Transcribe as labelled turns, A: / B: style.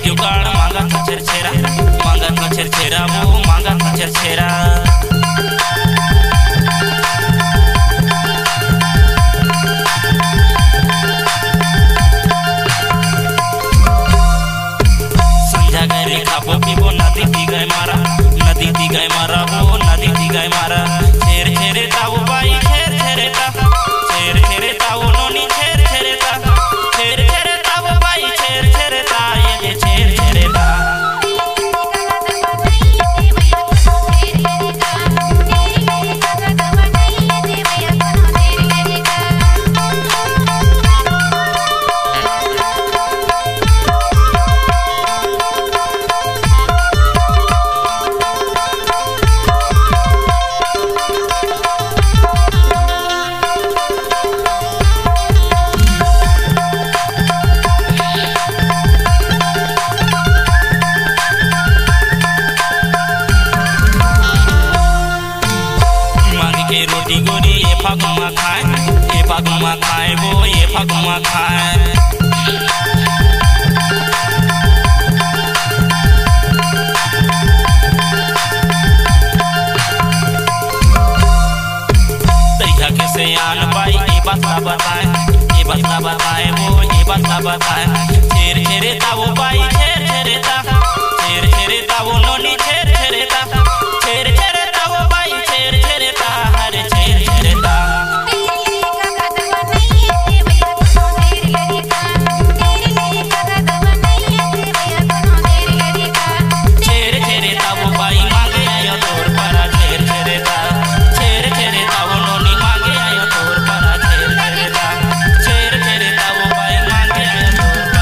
A: जुगाड़ मांगा था छेरा मांगा था छेरा वो मांगा था छेरा संध्या गए खाबो पीबो नदी दी गए मारा वो नदी दी गए मारा छेर छेरे ताऊ बाई छेर छेरे ता छेर छेरे ताऊ नोनी छेर छेरे ता छेर छेरे ताऊ बाई छेर छेरे ता ये छेर छेरे ता रोटी गोरी ये फागुमा खाए वो ये फागुमा खाए तैया के से आन पाई ये बात बताए वो ये बात बताए।